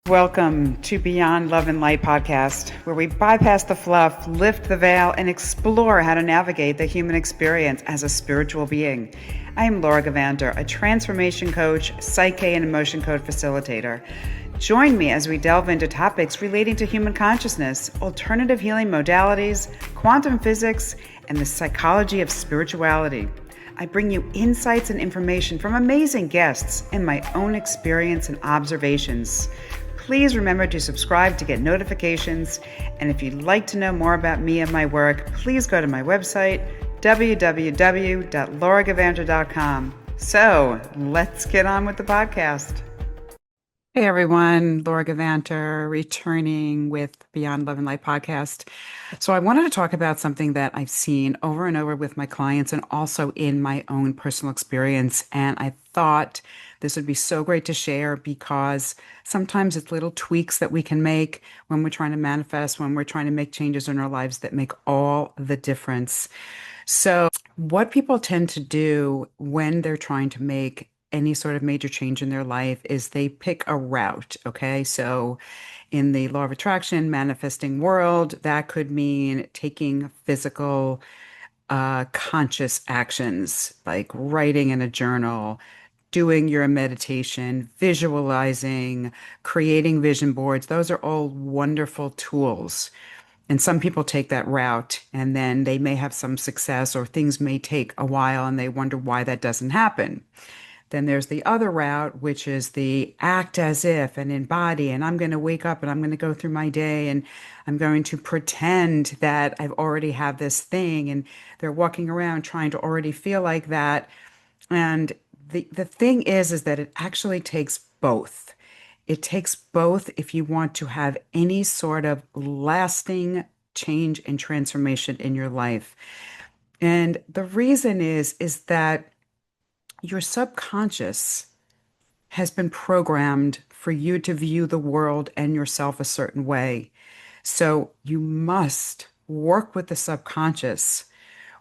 Welcome to Beyond Love and Light podcast, where we bypass the fluff, lift the veil, and explore how to navigate the human experience as a spiritual being. I am Laura Gavander, a transformation coach, psyche, and emotion code facilitator. Join me as we delve into topics relating to human consciousness, alternative healing modalities, quantum physics, and the psychology of spirituality. I bring you insights and information from amazing guests and my own experience and observations. Please remember to subscribe to get notifications. And if you'd like to know more about me and my work, please go to my website, www.lauragavander.com. So let's get on with the podcast. Hey everyone, Laura Gavanter returning with Beyond Love and Light podcast. So I wanted to talk about something that I've seen over and over with my clients and also in my own personal experience. And I thought this would be so great to share because sometimes it's little tweaks that we can make when we're trying to manifest, when we're trying to make changes in our lives that make all the difference. So what people tend to do when they're trying to make any sort of major change in their life is they pick a route. Okay. So in the law of attraction, manifesting world, that could mean taking physical, conscious actions like writing in a journal, doing your meditation, visualizing, creating vision boards. Those are all wonderful tools. And some people take that route and then they may have some success or things may take a while and they wonder why that doesn't happen. Then there's the other route, which is the act as if and embody. And I'm going to wake up and I'm going to go through my day and I'm going to pretend that I've already have this thing. And they're walking around trying to already feel like that. And the thing is that it actually takes both. It takes both if you want to have any sort of lasting change and transformation in your life. And the reason is that your subconscious has been programmed for you to view the world and yourself a certain way. So you must work with the subconscious,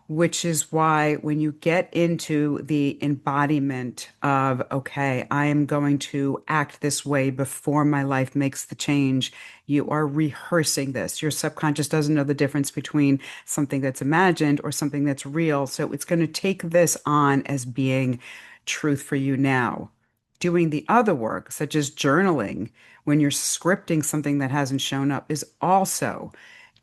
which is why when you get into the embodiment of, okay, I am going to act this way before my life makes the change, you are rehearsing this. Your subconscious doesn't know the difference between something that's imagined or something that's real. So it's going to take this on as being truth for you now. Doing the other work, such as journaling, when you're scripting something that hasn't shown up, is also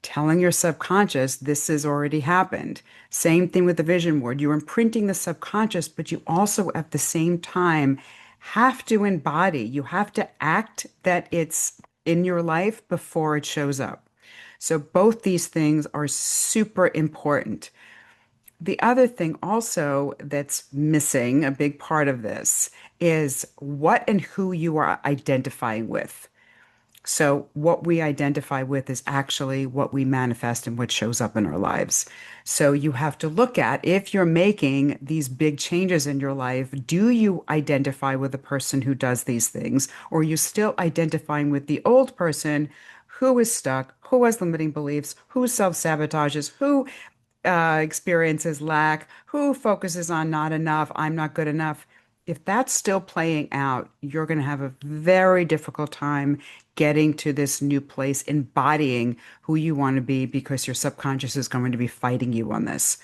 telling your subconscious this has already happened. Same thing with the vision board. You're imprinting the subconscious, but you also at the same time have to embody. You have to act that it's in your life before it shows up. So both these things are super important. The other thing also that's missing, a big part of this, is what and who you are identifying with. So, what we identify with is actually what we manifest and what shows up in our lives. So, you have to look at if you're making these big changes in your life, do you identify with the person who does these things, or are you still identifying with the old person who is stuck, who has limiting beliefs, who self sabotages, who experiences lack, who focuses on not enough, I'm not good enough? If that's still playing out, you're going to have a very difficult time getting to this new place, embodying who you want to be because your subconscious is going to be fighting you on this.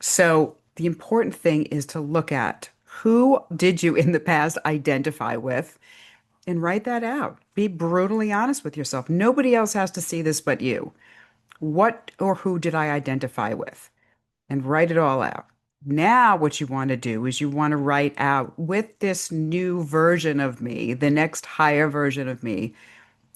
So the important thing is to look at who did you in the past identify with and write that out. Be brutally honest with yourself. Nobody else has to see this but you. What or who did I identify with? And write it all out. Now, what you want to do is you want to write out with this new version of me, the next higher version of me,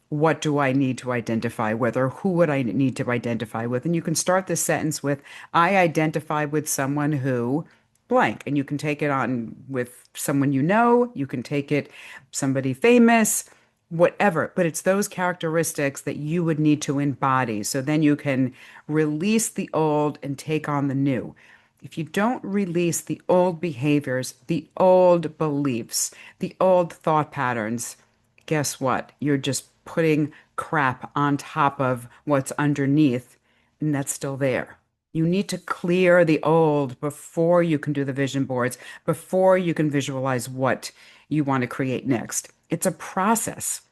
what do I need to identify with, or who would I need to identify with? And you can start this sentence with, I identify with someone who blank. And you can take it on with someone you know, you can take it somebody famous, whatever. But it's those characteristics that you would need to embody. So then you can release the old and take on the new. If you don't release the old behaviors, the old beliefs, the old thought patterns, guess what? You're just putting crap on top of what's underneath, and that's still there. You need to clear the old before you can do the vision boards, before you can visualize what you want to create next. It's a process.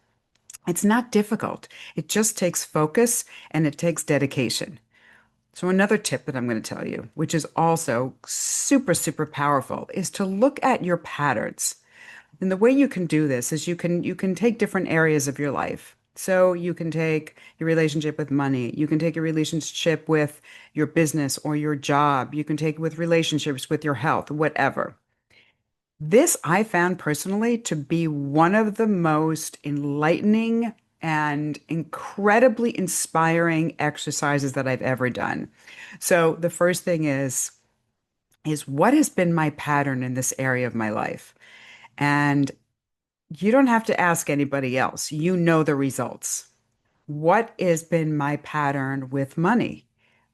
It's not difficult. It just takes focus and it takes dedication. So, another tip that I'm going to tell you, which is also super, super powerful, is to look at your patterns. And the way you can do this is you can take different areas of your life. So you can take your relationship with money, you can take your relationship with your business or your job, you can take it with relationships with your health, whatever. This I found personally to be one of the most enlightening and incredibly inspiring exercises that I've ever done. So the first thing is what has been my pattern in this area of my life? And you don't have to ask anybody else. You know the results. What has been my pattern with money?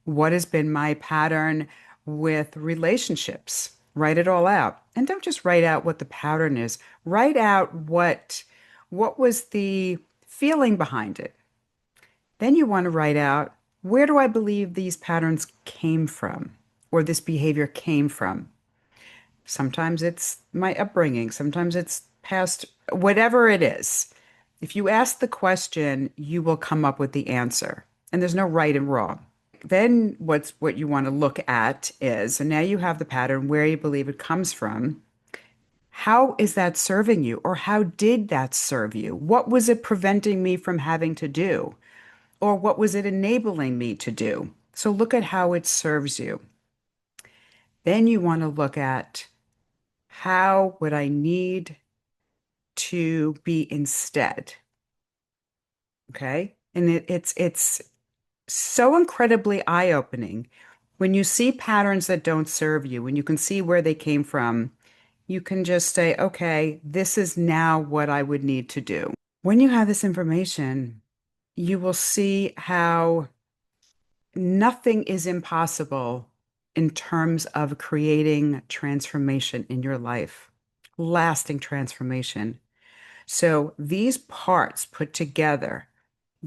What has been my pattern with relationships? Write it all out. And don't just write out what the pattern is. Write out what was the feeling behind it. Then you want to write out, where do I believe these patterns came from or this behavior came from? Sometimes it's my upbringing, sometimes it's past, whatever it is. If you ask the question, you will come up with the answer. And there's no right and wrong. Then what you want to look at is, and now you have the pattern where you believe it comes from. How is that serving you? Or how did that serve you? What was it preventing me from having to do? Or what was it enabling me to do? So look at how it serves you. Then you want to look at, how would I need to be instead? Okay. And it's so incredibly eye-opening when you see patterns that don't serve you, when you can see where they came from, you can just say, okay, this is now what I would need to do. When you have this information, you will see how nothing is impossible in terms of creating transformation in your life, lasting transformation. So these parts put together,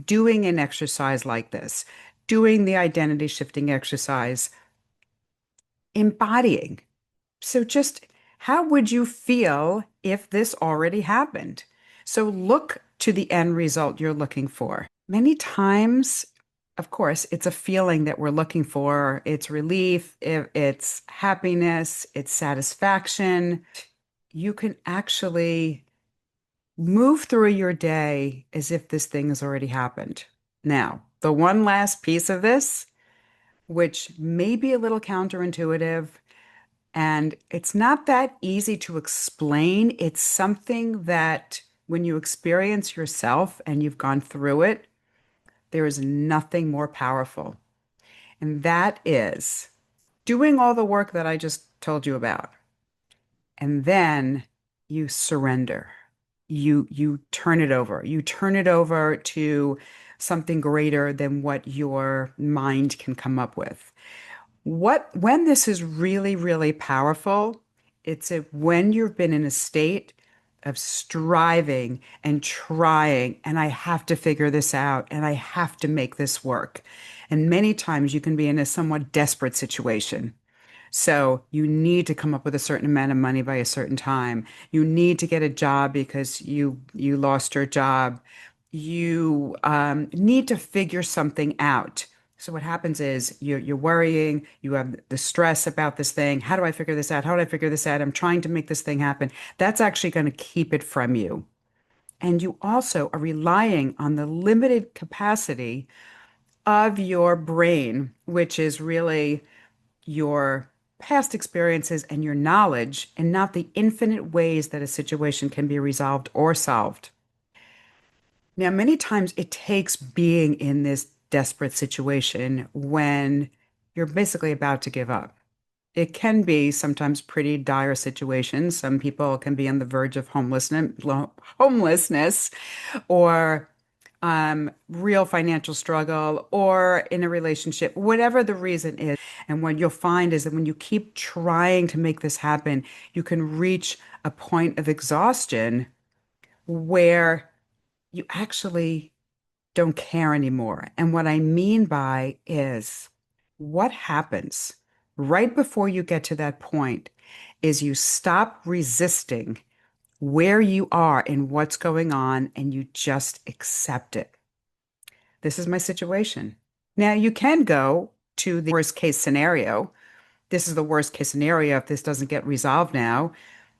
doing an exercise like this, doing the identity shifting exercise, embodying. So just how would you feel if this already happened? So look to the end result you're looking for. Many times, of course, it's a feeling that we're looking for. It's relief, it's happiness, it's satisfaction. You can actually move through your day as if this thing has already happened. Now, the one last piece of this, which may be a little counterintuitive, and it's not that easy to explain. It's something that when you experience yourself and you've gone through it, there is nothing more powerful. And that is doing all the work that I just told you about. And then you surrender. You turn it over. You turn it over to something greater than what your mind can come up with. When this is really, really powerful, when you've been in a state of striving and trying, and I have to figure this out, and I have to make this work. And many times you can be in a somewhat desperate situation. So you need to come up with a certain amount of money by a certain time. You need to get a job because you lost your job. You need to figure something out. So what happens is you're worrying, you have the stress about this thing. How do I figure this out? How do I figure this out? I'm trying to make this thing happen. That's actually going to keep it from you. And you also are relying on the limited capacity of your brain, which is really your past experiences and your knowledge, and not the infinite ways that a situation can be resolved or solved. Now, many times it takes being in this desperate situation when you're basically about to give up. It can be sometimes pretty dire situations. Some people can be on the verge of homelessness or real financial struggle or in a relationship, whatever the reason is. And what you'll find is that when you keep trying to make this happen, you can reach a point of exhaustion where you actually don't care anymore. And what I mean by is what happens right before you get to that point is you stop resisting where you are and what's going on, and you just accept it. This is my situation. Now, you can go to the worst case scenario. This is the worst case scenario if this doesn't get resolved now.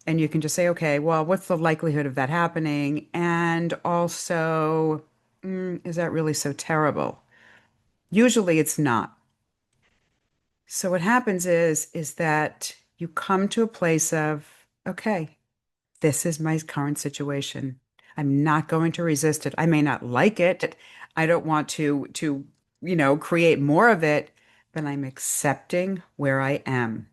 And you can just say, okay, well, what's the likelihood of that happening? And also, is that really so terrible? Usually it's not. So what happens is that you come to a place of, okay, this is my current situation. I'm not going to resist it. I may not like it. I don't want to create more of it, but I'm accepting where I am.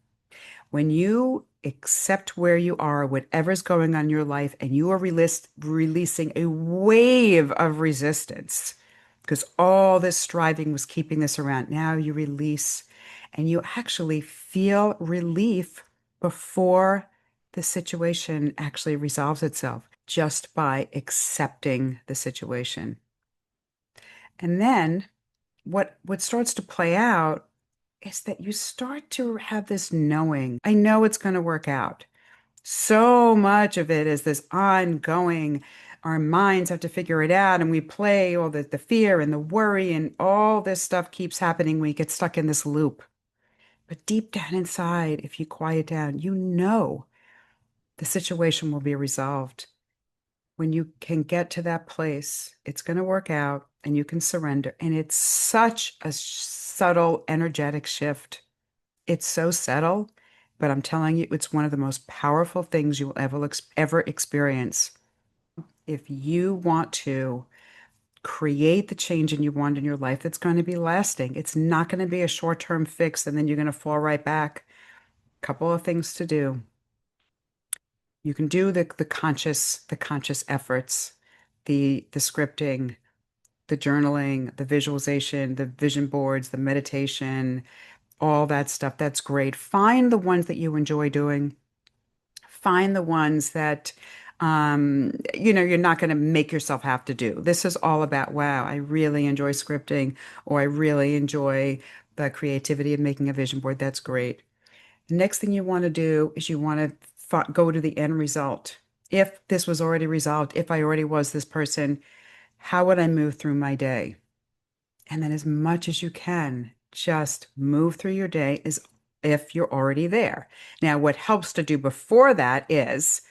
When you accept where you are, whatever's going on in your life, and you are releasing a wave of resistance, because all this striving was keeping this around. Now you release and you actually feel relief before the situation actually resolves itself just by accepting the situation. And then what starts to play out is that you start to have this knowing, I know it's going to work out. So much of it is this ongoing, our minds have to figure it out, and we play all the fear and the worry, and all this stuff keeps happening. We get stuck in this loop. But deep down inside, if you quiet down, you know the situation will be resolved. When you can get to that place, it's going to work out and you can surrender. And it's such a subtle energetic shift. It's so subtle, but I'm telling you, it's one of the most powerful things you will ever experience. If you want to create the change and you want in your life that's going to be lasting, it's not going to be a short-term fix and then you're going to fall right back. Couple of things to do. You can do the conscious efforts, the scripting, the journaling, the visualization, the vision boards, the meditation, all that stuff. That's great. Find the ones that you enjoy doing. Find the ones that you're not going to make yourself have to do. This is all about, wow, I really enjoy scripting, or I really enjoy the creativity of making a vision board. That's great. The next thing you want to do is you want to go to the end result. If this was already resolved, if I already was this person, how would I move through my day? And then, as much as you can, just move through your day as if you're already there. Now, what helps to do before that is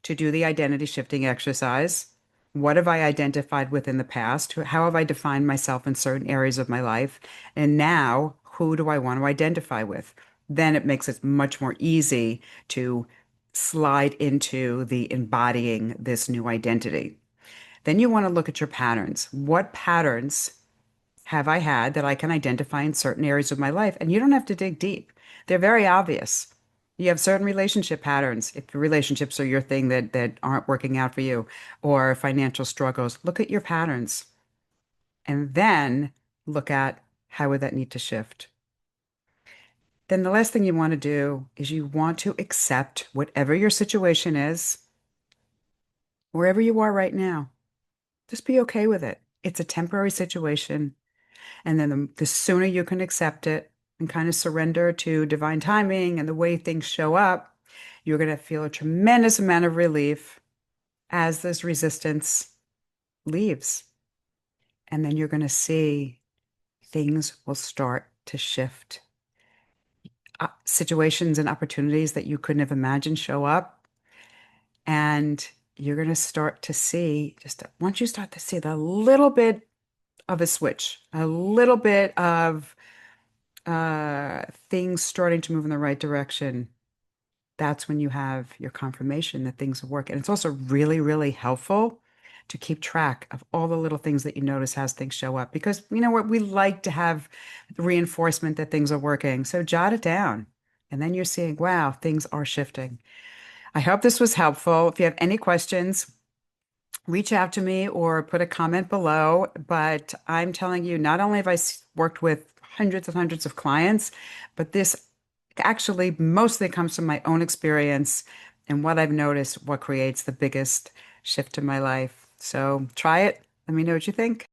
to do the identity shifting exercise. What have I identified with in the past? How have I defined myself in certain areas of my life? And now, who do I want to identify with? Then it makes it much more easy to slide into the embodying this new identity. Then you want to look at your patterns. What patterns have I had that I can identify in certain areas of my life? And you don't have to dig deep. They're very obvious. You have certain relationship patterns. If relationships are your thing that aren't working out for you, or financial struggles, look at your patterns and then look at how would that need to shift. Then the last thing you want to do is you want to accept whatever your situation is, wherever you are right now. Just be okay with it. It's a temporary situation. And then the sooner you can accept it and kind of surrender to divine timing and the way things show up, you're going to feel a tremendous amount of relief as this resistance leaves. And then you're going to see things will start to shift. Situations and opportunities that you couldn't have imagined show up. And you're going to start to see, just once you start to see the little bit of a switch, a little bit of things starting to move in the right direction, that's when you have your confirmation that things will work. And it's also really, really helpful to keep track of all the little things that you notice as things show up, because you know what, we like to have reinforcement that things are working. So jot it down. And then you're seeing, wow, things are shifting. I hope this was helpful. If you have any questions, reach out to me or put a comment below. But I'm telling you, not only have I worked with hundreds and hundreds of clients, but this actually mostly comes from my own experience and what I've noticed, what creates the biggest shift in my life. So try it. Let me know what you think.